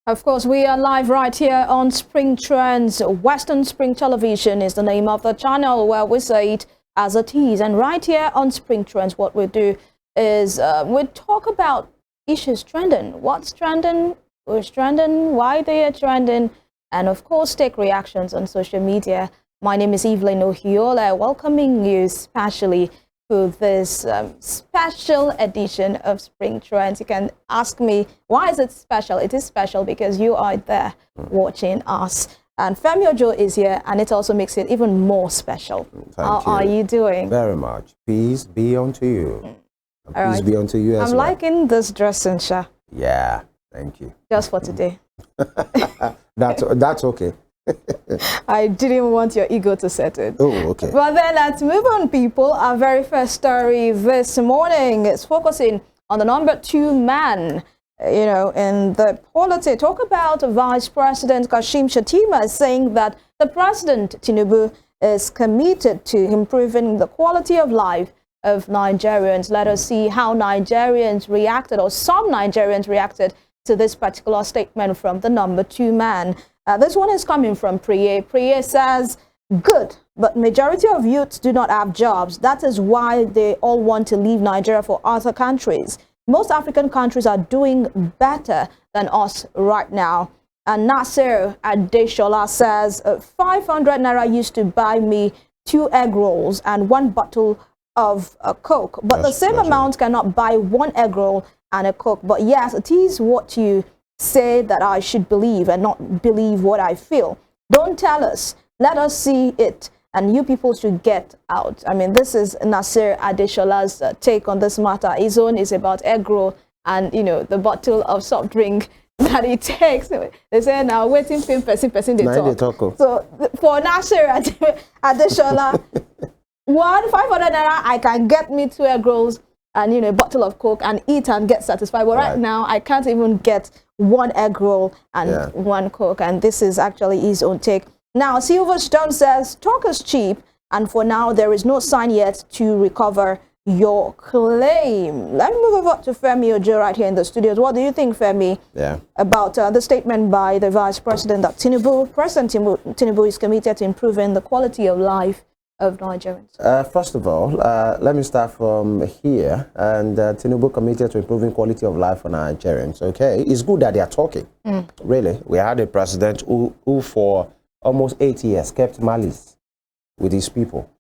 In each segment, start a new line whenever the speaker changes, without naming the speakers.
Of course, we are live right here on Spring Trends. Western Spring Television is the name of the channel where we say it as it is. And right here on Spring Trends, what we do is we talk about issues trending. What's trending, who's trending, why they are trending, and of course, take reactions on social media. My name is Evelyn Ohiolei, welcoming you specially to this special edition of Spring Trends. You can ask me, why is it special? It is special because you are there watching us. And Femi is here, and it also makes it even more special. How are you doing?
Very much. Peace be unto you. Peace be unto you as well.
I'm liking this dressing, Sha.
Yeah, thank you.
Just for today.
That's okay.
I didn't want your ego to set it.
Oh, okay.
But then let's move on, people. Our very first story this morning is focusing on the number 2 man, in the politics. Talk about Vice President Kashim Shettima saying that the President Tinubu is committed to improving the quality of life of Nigerians. Let us see how Nigerians reacted, or some Nigerians reacted to this particular statement from the number 2 man. This one is coming from Priye. Priye says, good, but majority of youths do not have jobs. That is why they all want to leave Nigeria for other countries. Most African countries are doing better than us right now. And Nasir Adeshola says, 500 naira used to buy me 2 egg rolls and 1 bottle of Coke. But the same amount cannot buy 1 egg roll and a Coke. But yes, it is what you say that I should believe and not believe what I feel. Don't tell us. Let us see it. And you people should get out. I mean, this is Nasir Adeshola's take on this matter. His own is about egg roll and, the bottle of soft drink that he takes. They say now, waiting for person they talk. So for Nasir Adeshola, 500 naira, I can get me 2 egg rolls and a bottle of Coke and eat and get satisfied. But right now, I can't even get 1 egg roll and 1 Coke. And this is actually his own take. Now, Silverstone says, talk is cheap. And for now, there is no sign yet to recover your claim. Let me move over to Femi Ojo right here in the studios. What do you think, Femi, about the statement by the Vice President that President Tinubu is committed to improving the quality of life of Nigerians?
First of all, let me start from here. And Tinubu committed to improving quality of life for Nigerians. Okay, it's good that they are talking. Really, we had a president who for almost 8 years kept malice with his people.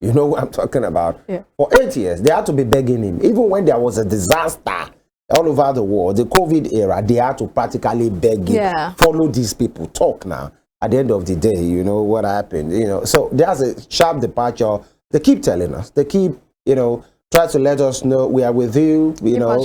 You know what I'm talking about? Yeah. For 8 years, they had to be begging him. Even when there was a disaster all over the world, the COVID era, they had to practically beg him. Follow these people, talk now. At the end of the day, you know what happened, so there's a sharp departure. They keep telling us, they keep, try to let us know we are with you,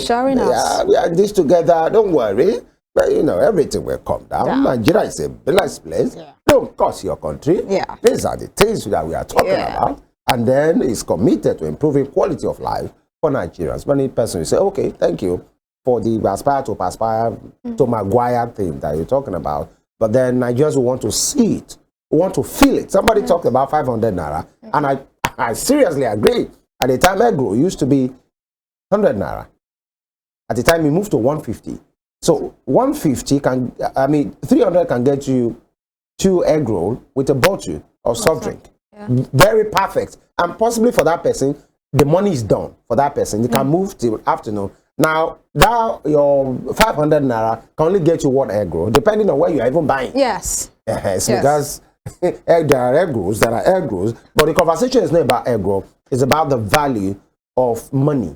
sharing us.
We are this together, don't worry. But, everything will come down. Nigeria is a blessed place. Don't curse your country. These are the things that we are talking about. And then he's committed to improving quality of life for Nigerians. Many persons say, okay, thank you for the aspire to Maguire thing that you're talking about. But then Nigerians will want to see it, want to feel it. Somebody talked about 500 naira, and I seriously agree. At the time, egg roll used to be 100 naira. At the time, we moved to 150. So 150 300 can get you 2 egg roll with a bottle of soft drink. Very perfect. And possibly for that person, the money is done for that person. You can move till afternoon. Now your 500 naira can only get you 1 egg roll, depending on where you are even buying.
Yes.
Because there are egg rolls, but the conversation is not about egg roll. It's about the value of money.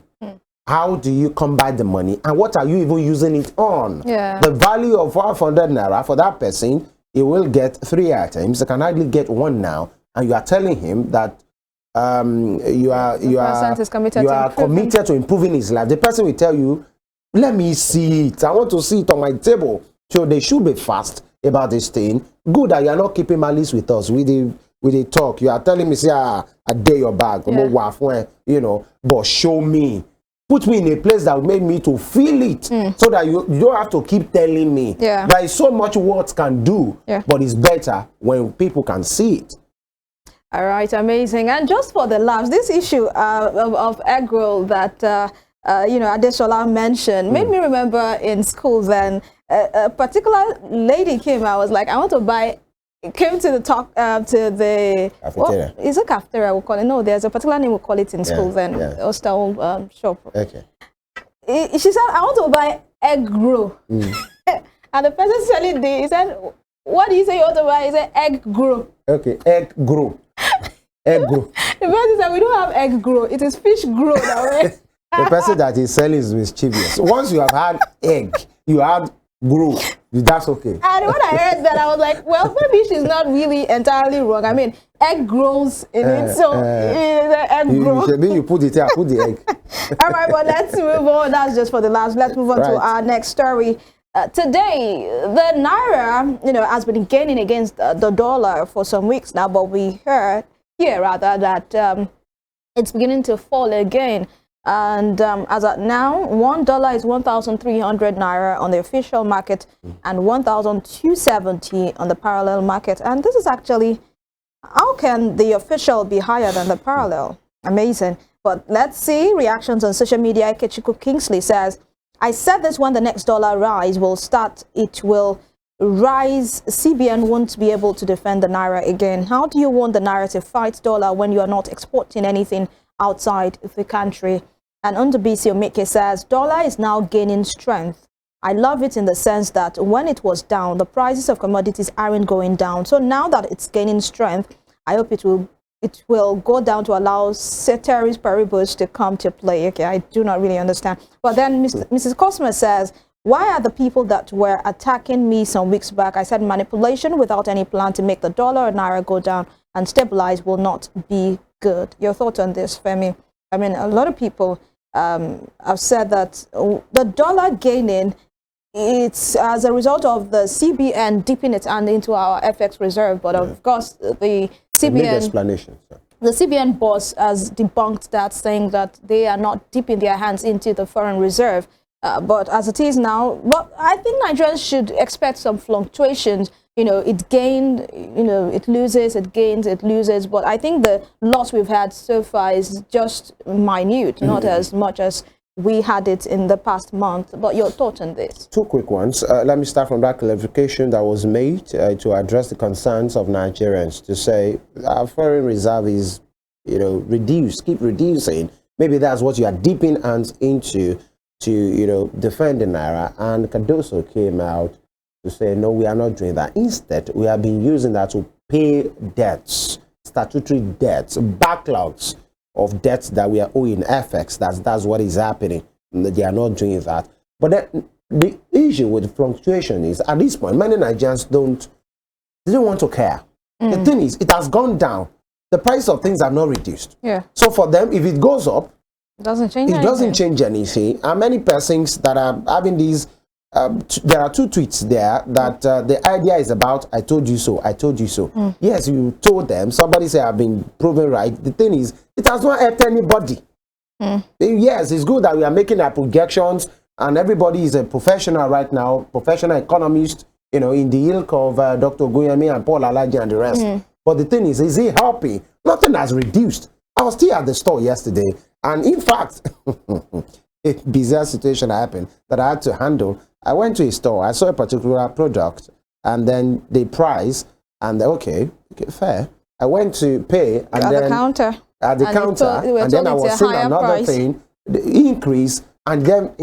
How do you come by the money, and what are you even using it on? The value of 500 naira for that person, he will get 3 items. He can hardly get 1 now, and you are telling him that you are committed to improving his life. The person will tell you, let me see it. I want to see it on my table. So they should be fast about this thing. Good that you are not keeping malice with us. With the talk, you are telling me, say, I dare your bag, but show me. Put me in a place that will make me to feel it, so that you don't have to keep telling me. There is so much words can do, but it's better when people can see it.
All right, amazing. And just for the laughs, this issue of egg roll that Adeshola mentioned made me remember in school then a particular lady came. I was like, I want to buy. Came to the talk to the
cafeteria.
Is a cafeteria? We call it. No, there's a particular name we call it in school. Then hostel shop.
Okay.
She said, I want to buy egg roll. And the person selling he said, what do you say you want to buy? He said, egg grow.
Okay, egg grow. Egg grow.
The person said, we don't have egg grow. It is fish grow that way.
The person that is selling is mischievous. Once you have had egg, you had grow. That's okay.
And when I heard that, I was like, well, maybe she's not really entirely wrong. I mean, egg grows in it, so egg grow.
You put it here, put the egg.
All right, well, let's move on. That's just for the last. Let's move on to our next story. Today, the naira, has been gaining against the dollar for some weeks now, but we heard here rather that it's beginning to fall again. And as at now, $1 is 1,300 naira on the official market and 1,270 on the parallel market. And this is actually, how can the official be higher than the parallel? Amazing. But let's see reactions on social media. Kechiku Kingsley says, I said this when the next dollar rise will start, it will rise. CBN won't be able to defend the naira again. How do you want the naira to fight dollar when you are not exporting anything outside the country? And Ndubisi Omeke says, dollar is now gaining strength. I love it in the sense that when it was down, the prices of commodities aren't going down. So now that it's gaining strength, I hope it will go down to allow ceteris paribus to come to play. Okay, I do not really understand. But then Mrs. Cosma says, why are the people that were attacking me some weeks back? I said manipulation without any plan to make the dollar or naira go down and stabilize will not be good. Your thoughts on this, Femi? I mean, a lot of people have said that the dollar gaining, it's as a result of the CBN dipping its hand into our FX reserve. But of course, the CBN
explanation.
The CBN boss has debunked that, saying that they are not dipping their hands into the foreign reserve. But as it is now, well, I think Nigerians should expect some fluctuations. It gained, it loses, it gains, it loses. But I think the loss we've had so far is just minute, not as much as we had it in the past month. But your thoughts on this?
Two quick ones. Let me start from that clarification that was made to address the concerns of Nigerians, to say our foreign reserve is, reduced, keep reducing. Maybe that's what you are dipping hands into to, defend the naira. And Cardoso came out to say, no, we are not doing that. Instead, we have been using that to pay debts, statutory debts, backlogs of debts that we are owing FX. That's what is happening. They are not doing that. But then the issue with fluctuation is, at this point, many Nigerians don't want to care. The thing is, it has gone down. The price of things have not reduced. Yeah. So for them, if it goes up, it doesn't change anything. And many persons that are having these, there are two tweets there that the idea is about, I told you so, I told you so. Yes, you told them. Somebody say I've been proven right. The thing is, it has not helped anybody. Yes, it's good that we are making our projections and everybody is a professional right now, professional economist, in the ilk of Dr. Guyemi and Paul Alaji and the rest. But the thing is it helping? Nothing has reduced. I was still at the store yesterday, and in fact, a bizarre situation happened that I had to handle. I went to a store, I saw a particular product, and then the price, and okay, fair. I went to pay, and
at
then
the counter.
At the counter, and then I was seeing another thing, the increase, and then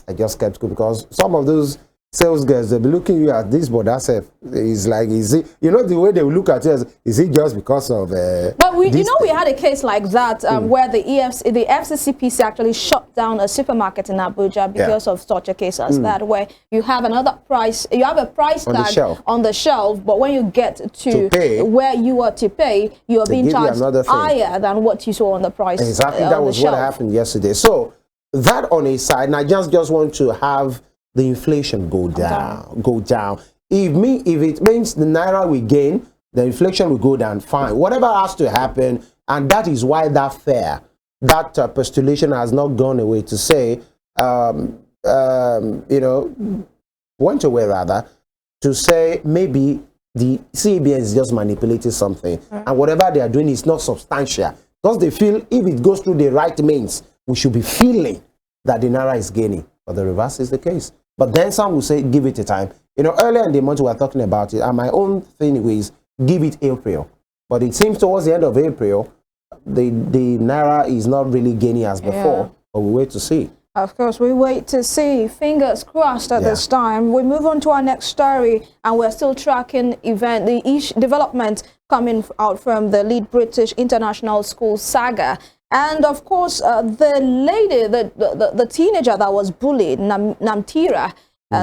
I just kept going, because some of those sales girls, they'll be looking you at this, but that's is like, is it, the way they will look at you, is it just because of
but we had a case like that where the FCCPC actually shut down a supermarket in Abuja because of such a case as that, where you have a price tag on the shelf, but when you get to pay, where you are to pay, you are being charged higher than what you saw on the price.
Exactly, that was what happened yesterday. So that on a side, and I just want to have the inflation go down. If it means the naira will gain, the inflation will go down, fine. Whatever has to happen, and that is why that postulation has not gone away, to say, went away rather, to say maybe the CBN is just manipulating something, and whatever they are doing is not substantial, because they feel if it goes through the right means, we should be feeling that the naira is gaining. But the reverse is the case. But then some will say, give it a time. You know, earlier in the month we were talking about it, and my own thing is give it April. But it seems towards the end of April, the Naira is not really gaining as before. But we wait to see.
Of course, we wait to see. Fingers crossed at this time. We move on to our next story, and we're still tracking the development coming out from the Lead British International School saga. And of course, the lady, the teenager that was bullied, Namtira,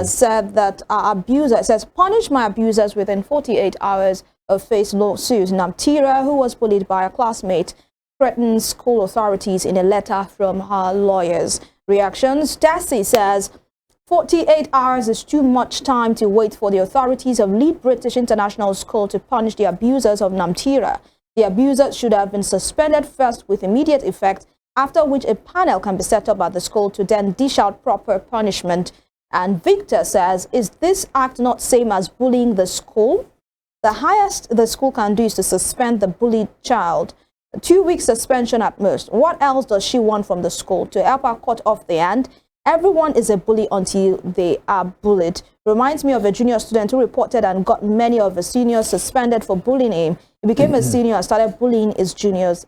said that our abuser, says, punish my abusers within 48 hours of face lawsuit. Namtira, who was bullied by a classmate, threatens school authorities in a letter from her lawyers. Reactions. Desi says 48 hours is too much time to wait for the authorities of Lead British International School to punish the abusers of Namtira. The abusers should have been suspended first with immediate effect, after which a panel can be set up at the school to then dish out proper punishment. And Victor says, is this act not same as bullying the school? The highest the school can do is to suspend the bullied child. 2 weeks suspension at most. What else does she want from the school? To help her cut off the hand? Everyone is a bully until they are bullied. Reminds me of a junior student who reported and got many of his seniors suspended for bullying him. He became a senior and started bullying his juniors.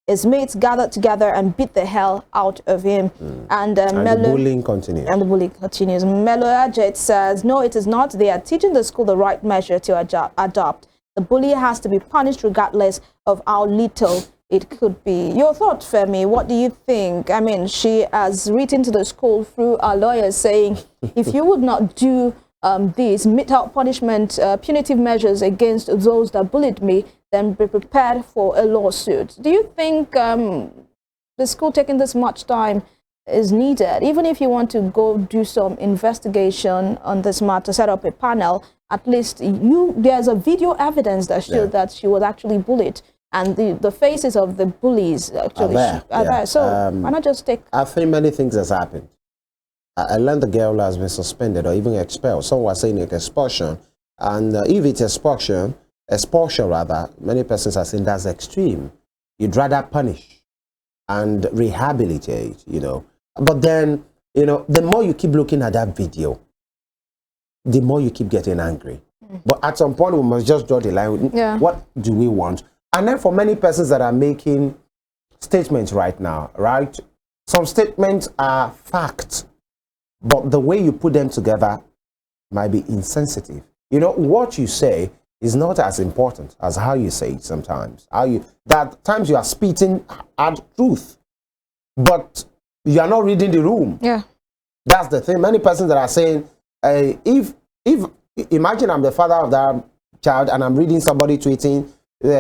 His mates gathered together and beat the hell out of him. And
the bullying continues.
And the bullying continues. Melo Ajit says, no, it is not. They are teaching the school the right measure to adopt. The bully has to be punished regardless of how little it could be. Your thought, Femi, what do you think? I mean, she has written to the school through our lawyers saying, if you would not do this, mete out punishment, punitive measures against those that bullied me, then be prepared for a lawsuit. Do you think the school taking this much time is needed? Even if you want to go do some investigation on this matter, set up a panel, at least there's a video evidence that showed that she was actually bullied, and the faces of the bullies actually are there. So why not just take...
I think many things has happened. I learned the girl has been suspended or even expelled. Some were saying it's expulsion. And if it's expulsion rather, many persons are saying that's extreme. You'd rather punish and rehabilitate, you know. But then, you know, the more you keep looking at that video, the more you keep getting angry. But at some point, we must just draw the line. What do we want? And then for many persons that are making statements right now, right? Some statements are facts, but the way you put them together might be insensitive. You know, what you say is not as important as how you say it sometimes. That times you are spitting at truth, but you are not reading the room. That's the thing. Many persons that are saying, if imagine I'm the father of that child and I'm reading somebody tweeting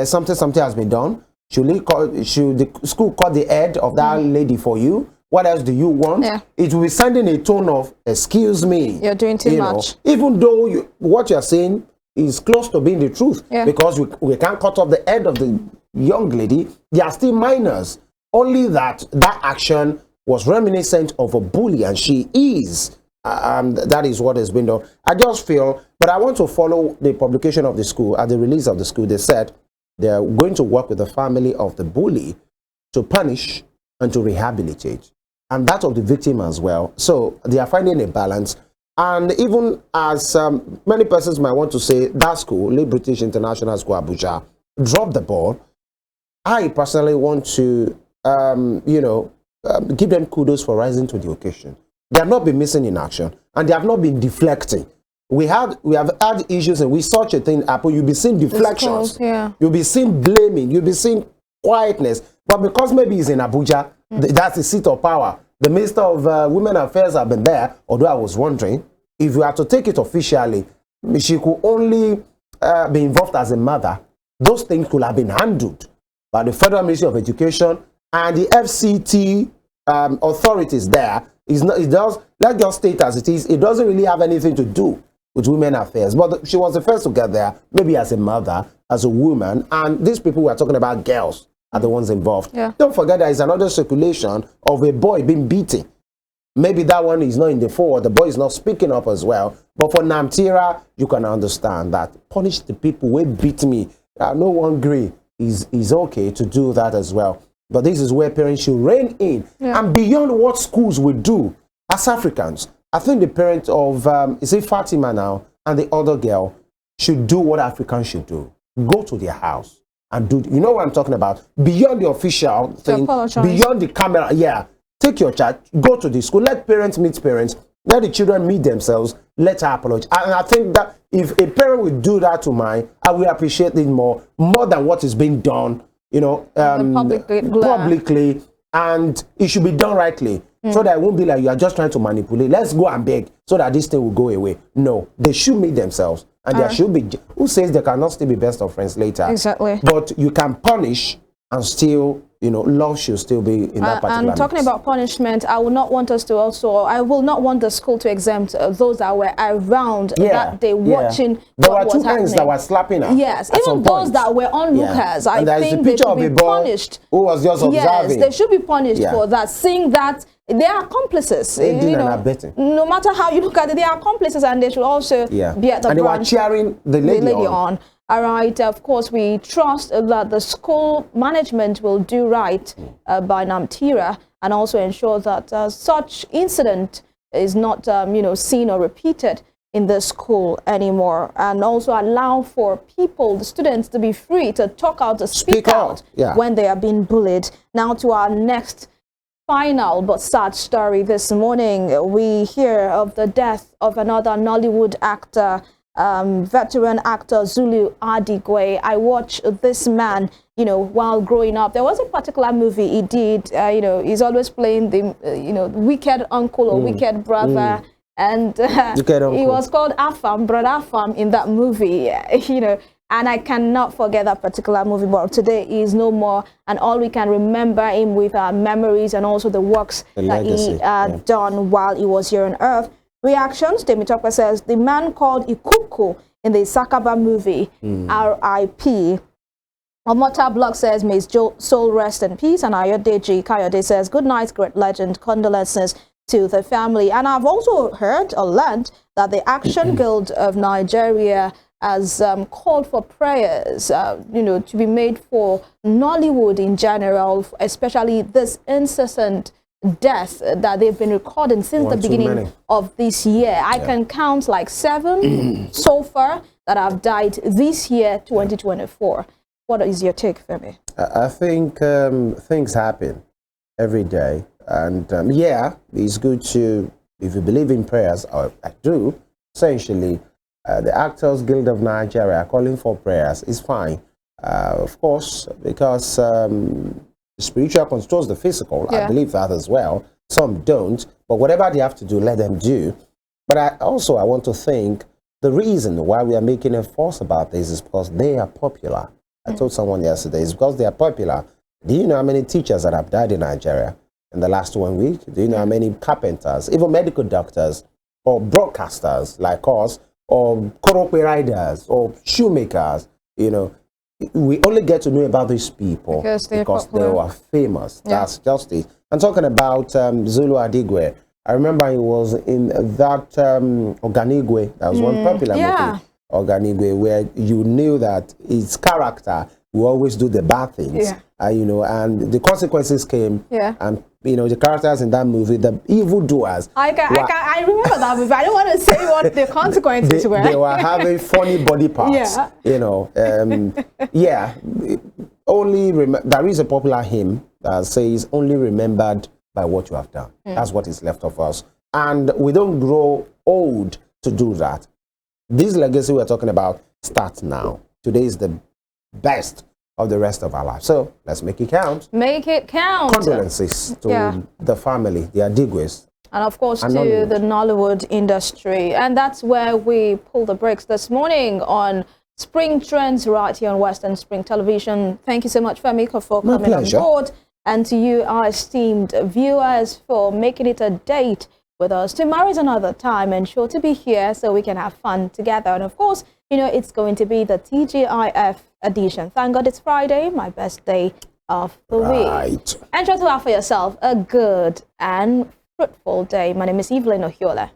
something has been done. Should the school call the head of that lady for you? What else do you want? It will be sending a tone of, excuse me.
You're doing too much.
Even though what you're saying is close to being the truth, because we can't cut off the head of the young lady. They are still minors. Only that action was reminiscent of a bully, and she is. That is what has been done. I just feel, but I want to follow the publication of the school. At the release of the school, they said they are going to work with the family of the bully to punish and to rehabilitate, and that of the victim as well. So they are finding a balance. And even as many persons might want to say, that school, Lead British International School, Abuja, dropped the ball. I personally want to, give them kudos for rising to the occasion. They have not been missing in action, and they have not been deflecting. We have had issues, and with such a thing happen, you'll be seeing deflections. You'll be seeing blaming. You'll be seeing quietness. But because maybe it's in Abuja, that's the seat of power. The Minister of Women Affairs have been there, although I was wondering, if you had to take it officially, she could only be involved as a mother. Those things could have been handled by the Federal Ministry of Education and the FCT authorities there. Let's just state as it is, it doesn't really have anything to do with women affairs. But she was the first to get there, maybe as a mother, as a woman, and these people were talking about girls are the ones involved. Don't forget there is another circulation of a boy being beaten. Maybe that one is not in the forward, the boy is not speaking up as well. But for Namtira, you can understand that. Punish the people who beat me. No one agree is okay to do that as well. But this is where parents should rein in. And beyond what schools will do, as Africans, I think the parents of, is it Fatima now, and the other girl should do what Africans should do. Go to their house and do, you know what I'm talking about? Beyond the official thing, beyond the camera, yeah. Take your child, go to the school, let parents meet parents, let the children meet themselves, let her apologize. And I think that if a parent would do that to mine, I will appreciate it more than what is being done, you know, publicly, and it should be done rightly. So that it won't be like you are just trying to manipulate. Let's go and beg so that this thing will go away. No, they should meet themselves. And there should be, who says they cannot still be best of friends later?
Exactly.
But you can punish and still, you know, love should still be in that particular
And talking about punishment, I would not want us to I will not want the school to exempt those that were around that day watching
there
what
were
was
two hands that were slapping her.
Yes, even those that were onlookers, I think they should be punished.
Who was just observing.
Yes, they should be punished for that. Seeing that they are accomplices, you know, no matter how you look at it, they are accomplices, and they should also be at the
and they were cheering the lady on.
All right, of course, we trust that the school management will do right by Namtira and also ensure that such incident is not, you know, seen or repeated in the school anymore, and also allow for people, the students, to be free to talk out, to speak out when they are being bullied. Now to our next final but sad story this morning. We hear of the death of another Nollywood actor, veteran actor Zulu Adigwe. I watched this man, you know, while growing up. There was a particular movie he did, you know, he's always playing the, you know, wicked uncle or wicked brother. And he was called Afam, Brother Afam in that movie, you know, and I cannot forget that particular movie. But today he is no more, and all we can remember him with our memories and also the works that he done while he was here on earth. Reactions, Temitope says, the man called Ikuku in the Sakaba movie, R.I.P. Omota Blog says, may his soul rest in peace. And Ayodeji Kayode says, good night, great legend, condolences to the family. And I've also heard or learned that the Action Guild of Nigeria has called for prayers, you know, to be made for Nollywood in general, especially this incessant death that they've been recording since the beginning of this year. I can count like 7 so far that have died this year, 2024. What is your take, Femi?
I think things happen every day. And yeah, it's good to, if you believe in prayers, I do, essentially, the Actors Guild of Nigeria calling for prayers is fine. Of course, because the spiritual controls the physical. I believe that as well. Some don't, but whatever they have to do, let them do. But I want to think the reason why we are making a fuss about this is because they are popular. I told someone yesterday, it's because they are popular. Do you know how many teachers that have died in Nigeria in the last 1 week? Do you know how many carpenters, even medical doctors, or broadcasters like us, or korokwe riders, or shoemakers, you know? We only get to know about these people because they were famous. That's just it. I'm talking about Zulu Adigwe. I remember he was in that Oganigwe. That was one popular movie, Oganigwe, where you knew that his character will always do the bad things. You know, and the consequences came. And you know, the characters in that movie, the evildoers.
I remember that movie. I don't want to say what the consequences were.
They were having funny body parts. You know, only there is a popular hymn that says, "Only remembered by what you have done." That's what is left of us, and we don't grow old to do that. This legacy we're talking about starts now. Today is the best of the rest of our life. So let's make it count.
Make it count.
Condolences to the family, the Adigwes.
And of course to the Nollywood industry. And that's where we pull the brakes this morning on Spring Trends right here on Western Spring Television. Thank you so much, Femi, for coming on board. And to you, our esteemed viewers, for making it a date with us. Tomorrow is another time and sure to be here so we can have fun together. And of course, you know, it's going to be the TGIF edition. Thank God it's Friday, my best day of the week. And try to have for yourself a good and fruitful day. My name is Evelyn Ohiolei.